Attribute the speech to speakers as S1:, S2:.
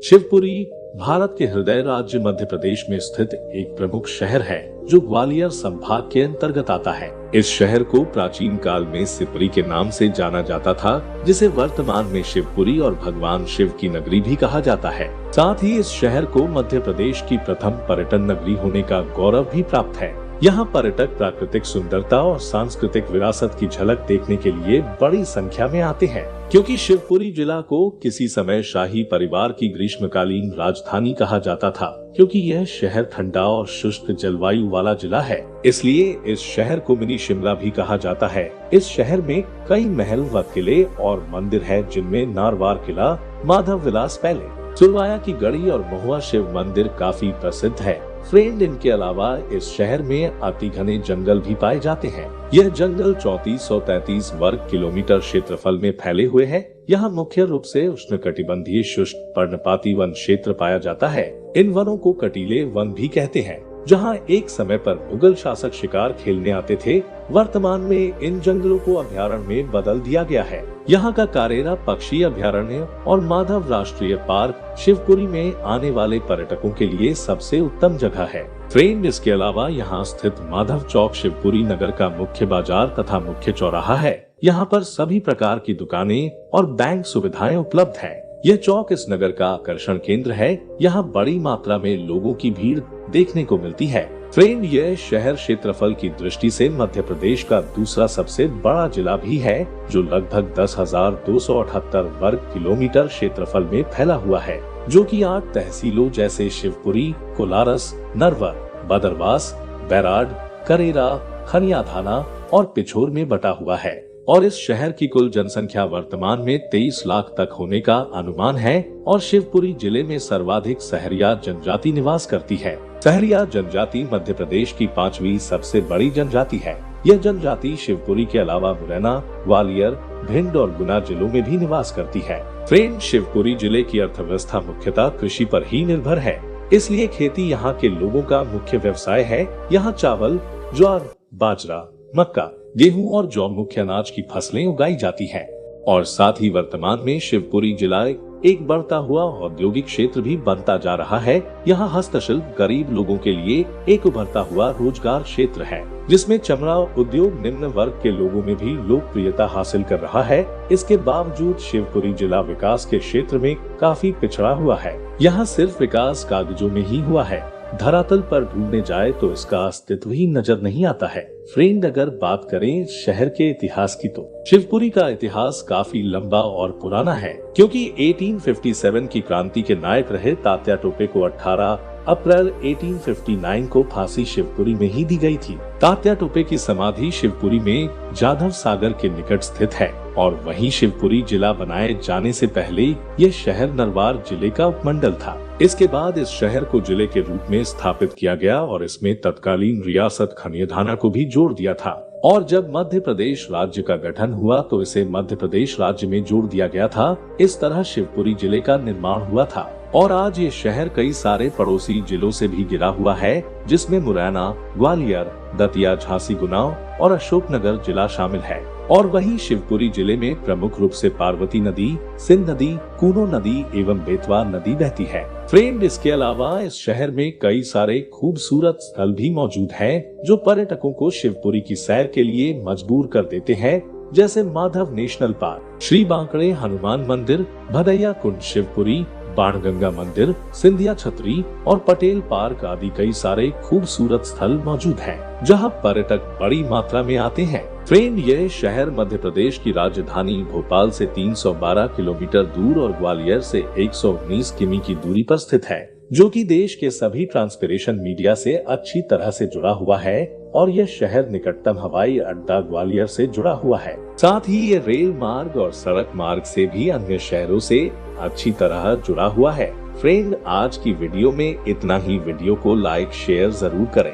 S1: शिवपुरी भारत के हृदय राज्य मध्य प्रदेश में स्थित एक प्रमुख शहर है जो ग्वालियर संभाग के अंतर्गत आता है। इस शहर को प्राचीन काल में सिपरी के नाम से जाना जाता था, जिसे वर्तमान में शिवपुरी और भगवान शिव की नगरी भी कहा जाता है। साथ ही इस शहर को मध्य प्रदेश की प्रथम पर्यटन नगरी होने का गौरव भी प्राप्त है। यहाँ पर्यटक प्राकृतिक सुंदरता और सांस्कृतिक विरासत की झलक देखने के लिए बड़ी संख्या में आते हैं, क्योंकि शिवपुरी जिला को किसी समय शाही परिवार की ग्रीष्मकालीन राजधानी कहा जाता था। क्योंकि यह शहर ठंडा और शुष्क जलवायु वाला जिला है, इसलिए इस शहर को मिनी शिमला भी कहा जाता है। इस शहर में कई महल व किले और मंदिर है, जिनमें नारवार किला, माधव विलास पैलेस, सुरवाया की गढ़ी और महुआ शिव मंदिर काफी प्रसिद्ध है। फ्रेंड, इनके अलावा इस शहर में अति घने जंगल भी पाए जाते हैं। यह जंगल 3433 वर्ग किलोमीटर क्षेत्रफल में फैले हुए हैं। यहाँ मुख्य रूप से उष्णकटिबंधीय शुष्क पर्णपाती वन क्षेत्र पाया जाता है। इन वनों को कटीले वन भी कहते हैं, जहाँ एक समय पर मुगल शासक शिकार खेलने आते थे। वर्तमान में इन जंगलों को अभयारण्य में बदल दिया गया है। यहाँ का कारेरा पक्षी अभयारण्य और माधव राष्ट्रीय पार्क शिवपुरी में आने वाले पर्यटकों के लिए सबसे उत्तम जगह है। फ्रेंड, इसके अलावा यहाँ स्थित माधव चौक शिवपुरी नगर का मुख्य बाजार तथा मुख्य चौराहा है। यहाँ पर सभी प्रकार की दुकानें और बैंक सुविधाएं उपलब्ध है। यह चौक इस नगर का आकर्षण केंद्र है। यहाँ बड़ी मात्रा में लोगों की भीड़ देखने को मिलती है। फ्रेंड, यह शहर क्षेत्रफल की दृष्टि से मध्य प्रदेश का दूसरा सबसे बड़ा जिला भी है, जो लगभग 10,278 वर्ग किलोमीटर क्षेत्रफल में फैला हुआ है, जो कि 8 तहसीलों जैसे शिवपुरी, कोलारस, नरवर, बदरवास, बैराड, करेरा, खनिया थाना और पिछोर में बटा हुआ है। और इस शहर की कुल जनसंख्या वर्तमान में 23 लाख तक होने का अनुमान है। और शिवपुरी जिले में सर्वाधिक सहरिया जनजाति निवास करती है। सहरिया जनजाति मध्य प्रदेश की 5वीं सबसे बड़ी जनजाति है। यह जनजाति शिवपुरी के अलावा मुरैना, ग्वालियर, भिंड और गुना जिलों में भी निवास करती है। फ्रेंड, शिवपुरी जिले की अर्थव्यवस्था मुख्यतः कृषि पर ही निर्भर है, इसलिए खेती यहाँ के लोगों का मुख्य व्यवसाय है। यहाँ चावल, ज्वार, बाजरा, मक्का, गेहूं और जौ मुख्य अनाज की फसलें उगाई जाती हैं। और साथ ही वर्तमान में शिवपुरी जिला एक बढ़ता हुआ औद्योगिक क्षेत्र भी बनता जा रहा है। यहाँ हस्तशिल्प गरीब लोगों के लिए एक उभरता हुआ रोजगार क्षेत्र है, जिसमें चमड़ा उद्योग निम्न वर्ग के लोगों में भी लोकप्रियता हासिल कर रहा है। इसके बावजूद शिवपुरी जिला विकास के क्षेत्र में काफी पिछड़ा हुआ है। यहाँ सिर्फ विकास कागजों में ही हुआ है, धरातल पर ढूंढने जाए तो इसका अस्तित्व ही नजर नहीं आता है। फ्रेंड, अगर बात करें शहर के इतिहास की, तो शिवपुरी का इतिहास काफी लंबा और पुराना है, क्योंकि 1857 की क्रांति के नायक रहे तात्या टोपे को 18 अप्रैल 1859 को फांसी शिवपुरी में ही दी गई थी। तात्या टोपे की समाधि शिवपुरी में जाधव सागर के निकट स्थित है। और वहीं शिवपुरी जिला बनाए जाने से पहले यह शहर नरवार जिले का उपमंडल था। इसके बाद इस शहर को जिले के रूप में स्थापित किया गया और इसमें तत्कालीन रियासत खनियाधाना को भी जोड़ दिया था। और जब मध्य प्रदेश राज्य का गठन हुआ तो इसे मध्य प्रदेश राज्य में जोड़ दिया गया था। इस तरह शिवपुरी जिले का निर्माण हुआ था। और आज ये शहर कई सारे पड़ोसी जिलों से भी घिरा हुआ है, जिसमें मुरैना, ग्वालियर, दतिया, झांसी, गुना और अशोकनगर जिला शामिल है। और वहीं शिवपुरी जिले में प्रमुख रूप से पार्वती नदी, सिंध नदी, कूनो नदी एवं बेतवा नदी बहती है। फ्रेंड, इसके अलावा इस शहर में कई सारे खूबसूरत स्थल भी मौजूद हैं, जो पर्यटकों को शिवपुरी की सैर के लिए मजबूर कर देते हैं, जैसे माधव नेशनल पार्क, श्री बांकड़े हनुमान मंदिर, भदैया कुंड शिवपुरी, बाणगंगा मंदिर, सिंधिया छतरी और पटेल पार्क आदि कई सारे खूबसूरत स्थल मौजूद हैं, जहां पर्यटक बड़ी मात्रा में आते हैं। फ्रेंड, यह शहर मध्य प्रदेश की राजधानी भोपाल से 312 किलोमीटर दूर और ग्वालियर से 119 किमी की दूरी पर स्थित है, जो कि देश के सभी ट्रांसपोर्टेशन मीडिया से अच्छी तरह से जुड़ा हुआ है। और यह शहर निकटतम हवाई अड्डा ग्वालियर से जुड़ा हुआ है। साथ ही ये रेल मार्ग और सड़क मार्ग से भी अन्य शहरों से अच्छी तरह जुड़ा हुआ है। फ्रेंड, आज की वीडियो में इतना ही। वीडियो को लाइक शेयर जरूर करें।